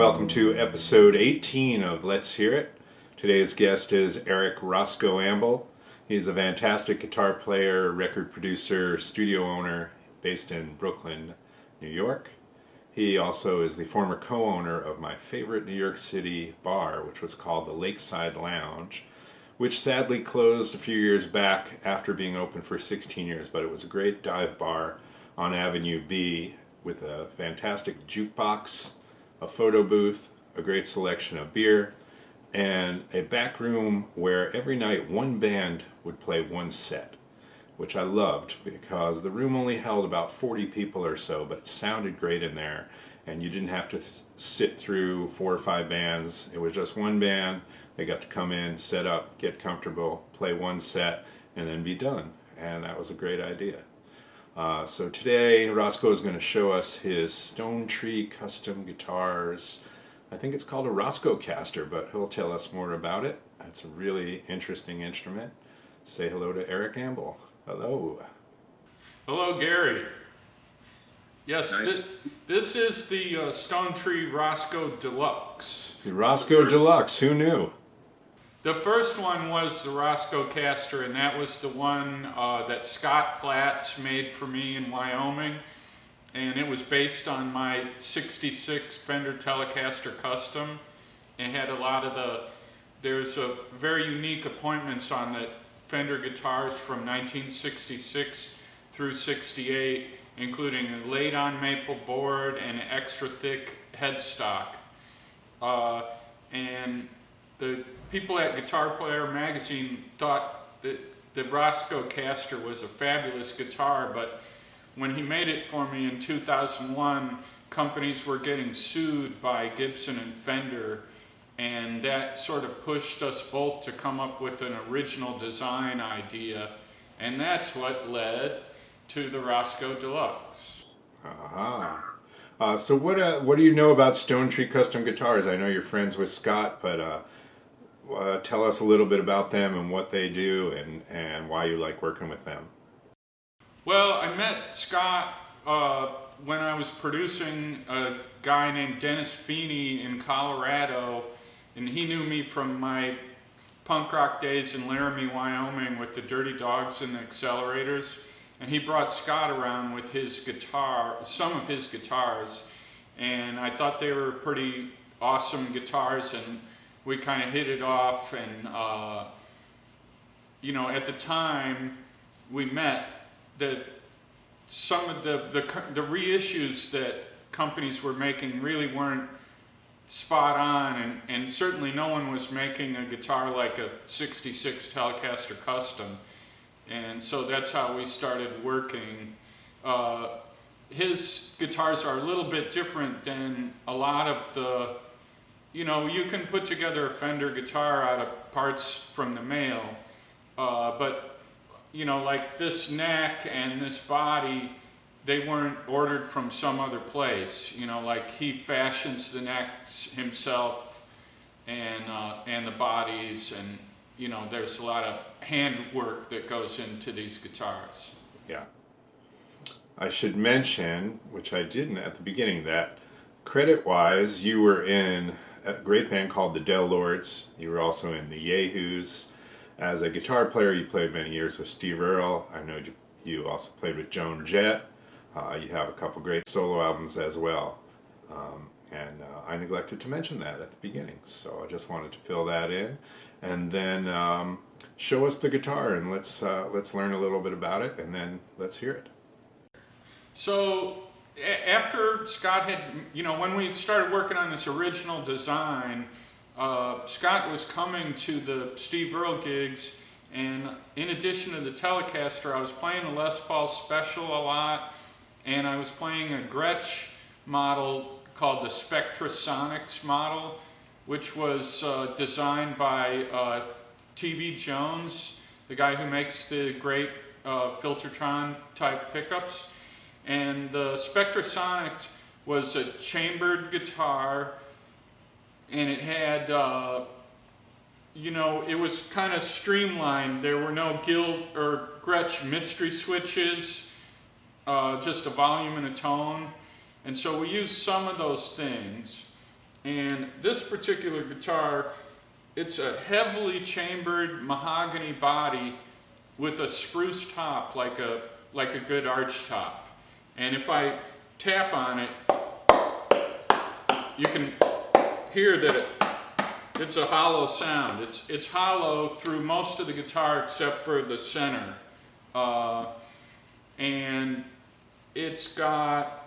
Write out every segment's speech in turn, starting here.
welcome to episode 18 of Let's Hear It. Today's guest is Eric Roscoe Ambel. He's a fantastic guitar player, record producer, studio owner based in Brooklyn, New York. He also is the former co-owner of my favorite New York City bar, which was called the Lakeside Lounge, which sadly closed a few years back after being open for 16 years, but it was a great dive bar on Avenue B with a fantastic jukebox, a photo booth, a great selection of beer, and a back room where every night one band would play one set, which I loved because the room only held about 40 people or so, but it sounded great in there, and you didn't have to sit through 4 or 5 bands. It was just one band. They got to come in, set up, get comfortable, play one set, and then be done, and that was a great idea. So today Roscoe is going to show us his Stonetree custom guitars. I think it's called a Roscoe Caster, but he'll tell us more about it. It's a really interesting instrument. Say hello to Eric Ambel. Hello. Hello, Gary. Yes, Nice. this is the Stonetree Roscoe Deluxe. The Roscoe Deluxe, who knew? The first one was the Roscoe Caster, and that was the one that Scott Platts made for me in Wyoming. And it was based on my 66 Fender Telecaster Custom. It had a lot of there's a very unique appointments on the Fender guitars from 1966 through 68, including a laid-on maple board and an extra thick headstock. And the people at Guitar Player magazine thought that the Roscoe Caster was a fabulous guitar, but when he made it for me in 2001, companies were getting sued by Gibson and Fender, and that sort of pushed us both to come up with an original design idea, and that's what led to the Roscoe Deluxe. So what do you know about Stonetree custom guitars? I know you're friends with Scott, but tell us a little bit about them and what they do and why you like working with them. Well, I met Scott when I was producing a guy named Dennis Feeney in Colorado, and he knew me from my punk rock days in Laramie, Wyoming with the Dirty Dogs and the Accelerators, and he brought Scott around with his guitar, some of his guitars, and I thought they were pretty awesome guitars, and we kind of hit it off, and at the time we met, that some of the reissues that companies were making really weren't spot on, and certainly no one was making a guitar like a 66 Telecaster Custom, and so that's how we started working. His guitars are a little bit different than a lot of the, you can put together a Fender guitar out of parts from the mail, but like this neck and this body, they weren't ordered from some other place. Like he fashions the necks himself and the bodies, and there's a lot of handwork that goes into these guitars. Yeah. I should mention, which I didn't at the beginning, that credit-wise, you were in a great band called the Del Lords. You were also in the Yahoos. As a guitar player, you played many years with Steve Earle. I know you also played with Joan Jett. You have a couple great solo albums as well. And I neglected to mention that at the beginning, so I just wanted to fill that in. And then show us the guitar, and let's learn a little bit about it, and then let's hear it. So after Scott had, when we started working on this original design, Scott was coming to the Steve Earle gigs, and in addition to the Telecaster, I was playing a Les Paul Special a lot, and I was playing a Gretsch model called the Spectrasonics model, which was designed by T.V. Jones, the guy who makes the great Filtertron type pickups. And the Spectrasonics was a chambered guitar, and it had, it was kind of streamlined. There were no Guild or Gretsch mystery switches, just a volume and a tone. And so we used some of those things. And this particular guitar, it's a heavily chambered mahogany body with a spruce top, like a good arch top. And if I tap on it, you can hear that it's a hollow sound. It's hollow through most of the guitar except for the center. And it's got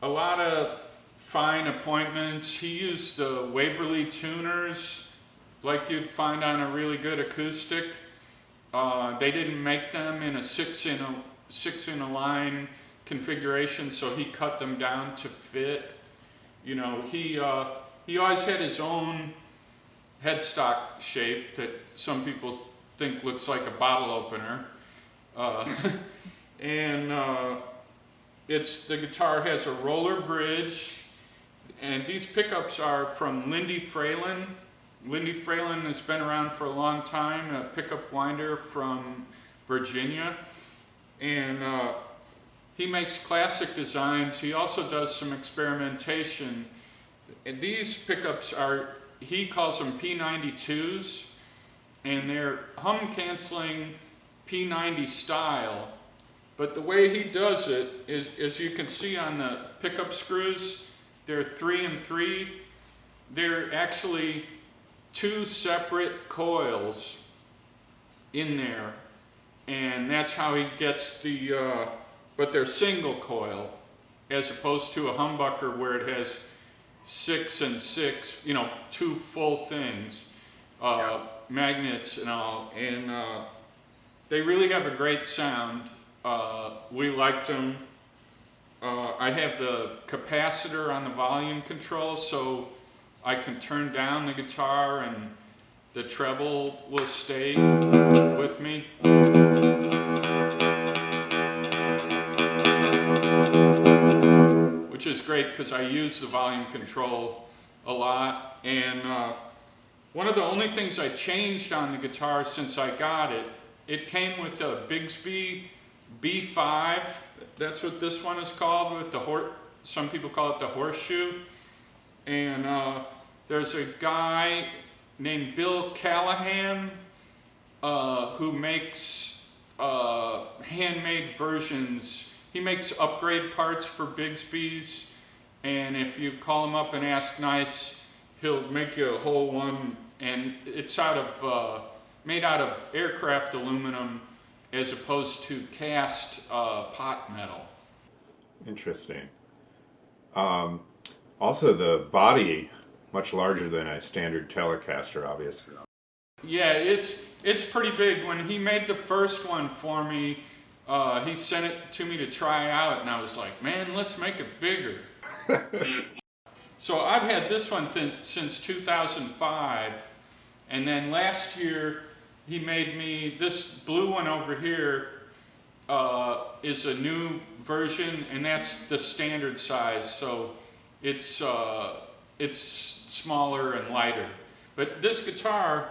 a lot of fine appointments. He used the Waverly tuners like you'd find on a really good acoustic. They didn't make them in a six in a line configuration, so he cut them down to fit. You know, he always had his own headstock shape that some people think looks like a bottle opener. And the guitar has a roller bridge, and these pickups are from Lindy Fralin. Lindy Fralin has been around for a long time, a pickup winder from Virginia, and he makes classic designs. He also does some experimentation. And these pickups he calls them P92s, and they're hum canceling P90 style. But the way he does it is, as you can see on the pickup screws, they're 3 and 3. They're actually 2 separate coils in there, and that's how he gets but they're single coil, as opposed to a humbucker where it has 6 and 6, 2 full things, magnets and all, and they really have a great sound. We liked them. I have the capacitor on the volume control, so I can turn down the guitar and the treble will stay with me. Which is great because I use the volume control a lot. And one of the only things I changed on the guitar since I got it, it came with a Bigsby B5. That's what this one is called, with the some people call it the horseshoe. And there's a guy named Bill Callahan who makes handmade versions. He makes upgrade parts for Bigsby's, and if you call him up and ask nice, he'll make you a whole one, and it's made out of aircraft aluminum as opposed to cast pot metal. Interesting. Also, the body, much larger than a standard Telecaster, obviously. Yeah, it's pretty big. When he made the first one for me, he sent it to me to try out, and I was like, man, let's make it bigger. So I've had this one since 2005, and then last year he made me this blue one over here. Is a new version, and that's the standard size, so it's smaller and lighter. But this guitar,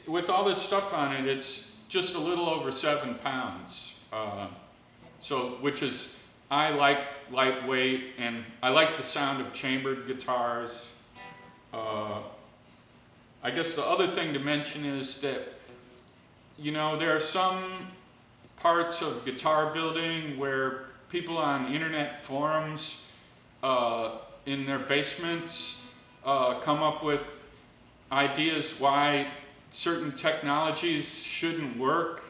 with all this stuff on it, it's just a little over 7 pounds. Which is, I like lightweight, and I like the sound of chambered guitars. I guess the other thing to mention is that, there are some parts of guitar building where people on internet forums in their basements come up with ideas why certain technologies shouldn't work.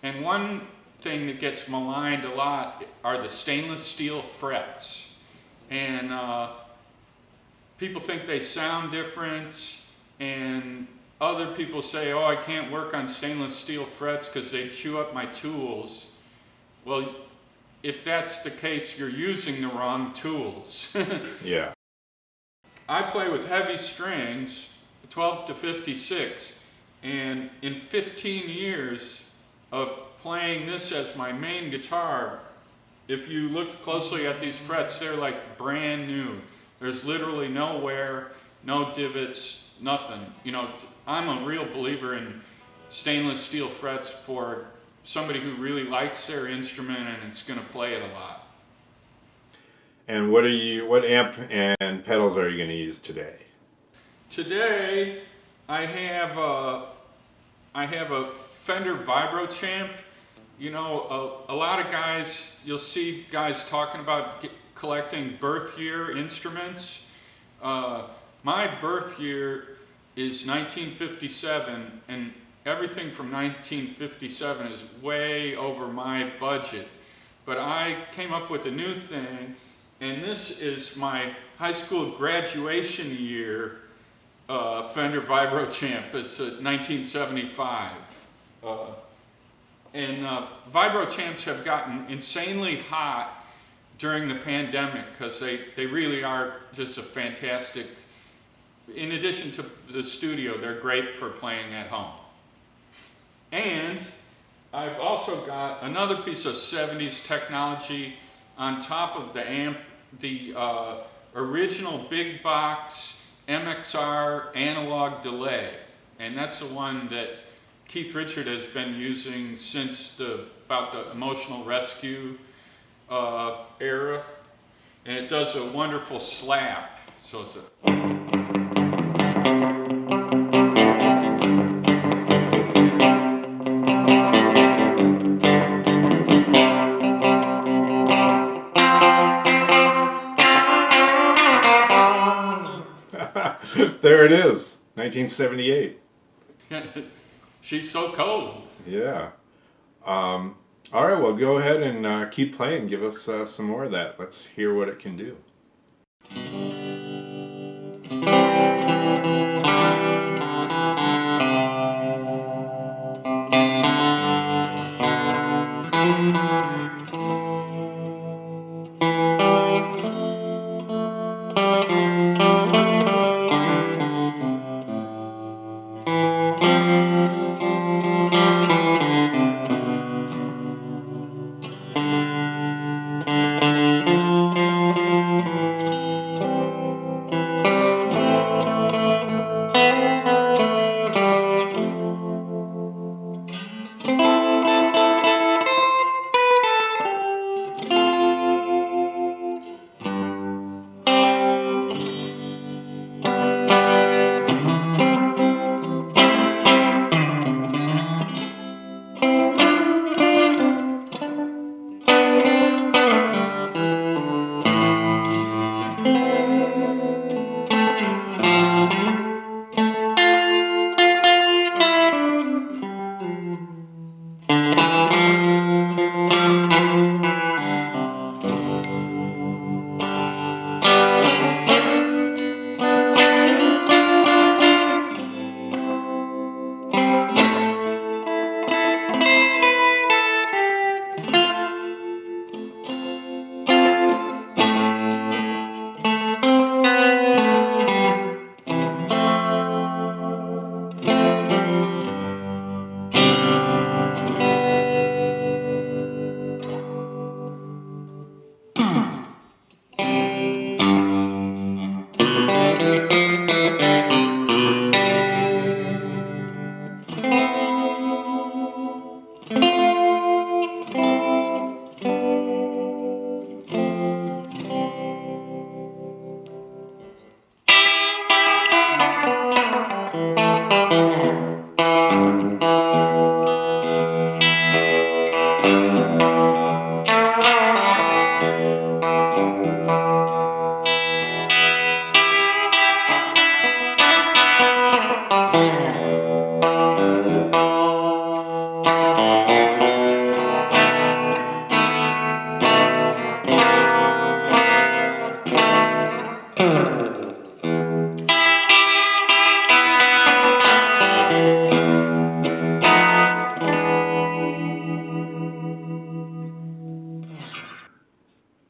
And one thing that gets maligned a lot are the stainless steel frets. And people think they sound different, and other people say, oh, I can't work on stainless steel frets because they chew up my tools. Well, if that's the case, you're using the wrong tools. Yeah. I play with heavy strings, 12 to 56, and in 15 years of playing this as my main guitar, if you look closely at these frets, they're like brand new. There's literally no wear, no divots, nothing. I'm a real believer in stainless steel frets for somebody who really likes their instrument and it's going to play it a lot. And what amp and pedals are you going to use today? Today, I have a Fender Vibrochamp. You know, a lot of guys, you'll see guys talking about collecting birth year instruments. My birth year is 1957, and everything from 1957 is way over my budget. But I came up with a new thing, and this is my high school graduation year Fender Vibrochamp. It's a 1975. Vibrochamps have gotten insanely hot during the pandemic because they really are just a fantastic, in addition to the studio, they're great for playing at home. And I've also got another piece of 70s technology on top of the amp, the original big box MXR analog delay. And that's the one that Keith Richard has been using since about the Emotional Rescue era. And it does a wonderful slap. So it's a... There it is, 1978. She's so cold. Yeah. All right, well, go ahead and keep playing. Give us some more of that. Let's hear what it can do.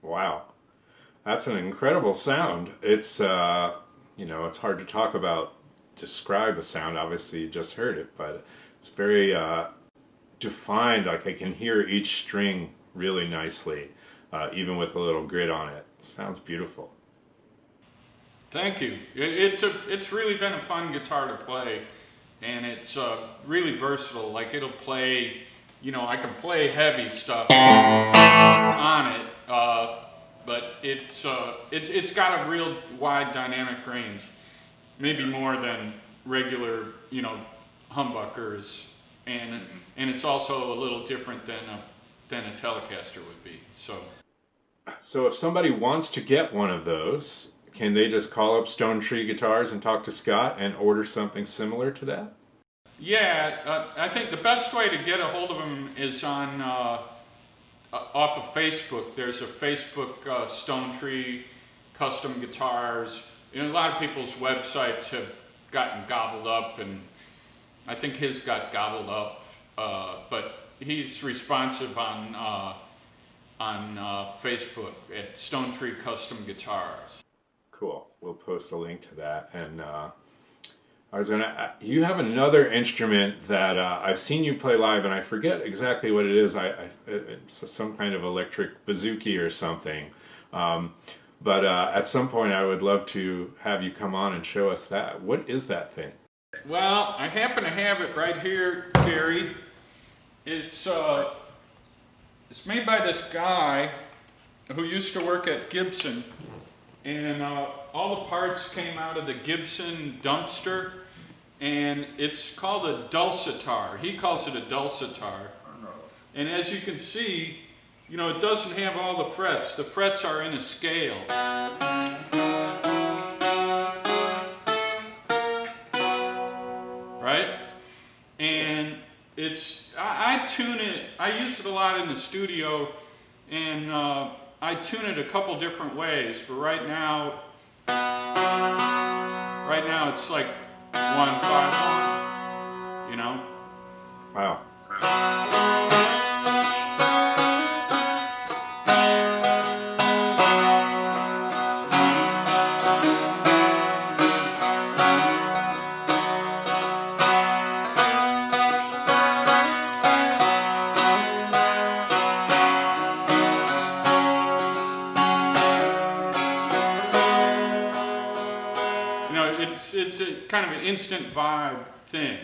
Wow, that's an incredible sound. It's it's hard to talk about, describe a sound. Obviously, you just heard it, but it's very defined. Like I can hear each string really nicely, even with a little grit on it. Sounds beautiful. Thank you. It's really been a fun guitar to play, and it's really versatile. Like it'll play, I can play heavy stuff on it. but it's got a real wide dynamic range, maybe more than regular, you know, humbuckers, and it's also a little different than a Telecaster would be. So if somebody wants to get one of those, can they just call up Stonetree Guitars and talk to Scott and order something similar to that? Yeah, I think the best way to get a hold of them is on off of Facebook. There's a Facebook Stonetree Custom Guitars. You know, a lot of people's websites have gotten gobbled up, and I think his got gobbled up. But he's responsive on Facebook at Stonetree Custom Guitars. Cool. We'll post a link to that. And I was gonna. You have another instrument that I've seen you play live, and I forget exactly what it is. It's some kind of electric bouzouki or something. But at some point, I would love to have you come on and show us that. What is that thing? Well, I happen to have it right here, Gary. It's made by this guy who used to work at Gibson, and all the parts came out of the Gibson dumpster, and it's called a dulcetar. He calls it a dulcetar. And as you can see, you know, it doesn't have all the frets. The frets are in a scale. Right? And I tune it, I use it a lot in the studio, and I tune it a couple different ways, but right now it's like 1-5-1, you know? Wow. It's a kind of an instant vibe thing.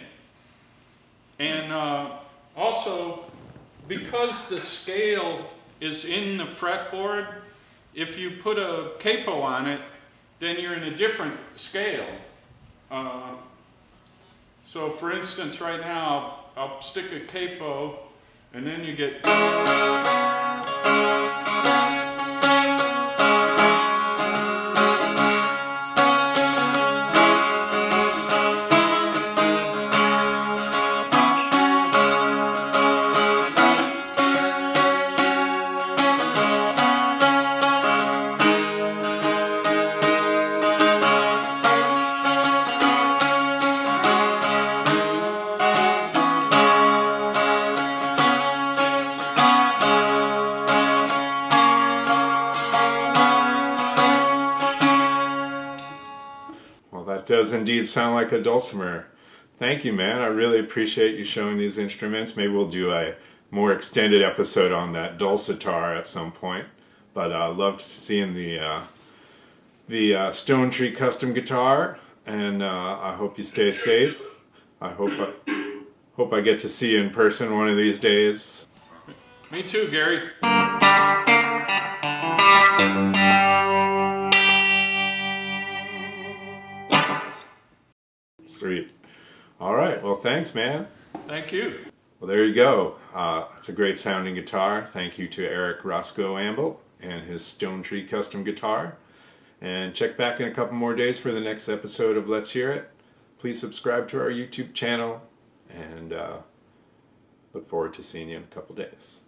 And also, because the scale is in the fretboard, if you put a capo on it, then you're in a different scale. So for instance, right now, I'll stick a capo, and then you get... That does indeed sound like a dulcimer. Thank you, man. I really appreciate you showing these instruments. Maybe we'll do a more extended episode on that dulcetar at some point. But loved seeing the Stonetree custom guitar, and I hope you stay safe. I hope I get to see you in person one of these days. Me too, Gary. Sweet. All right. Well, thanks, man. Thank you. Well, there you go. It's a great sounding guitar. Thank you to Eric Roscoe Ambel and his Stonetree custom guitar. And check back in a couple more days for the next episode of Let's Hear It. Please subscribe to our YouTube channel, and look forward to seeing you in a couple days.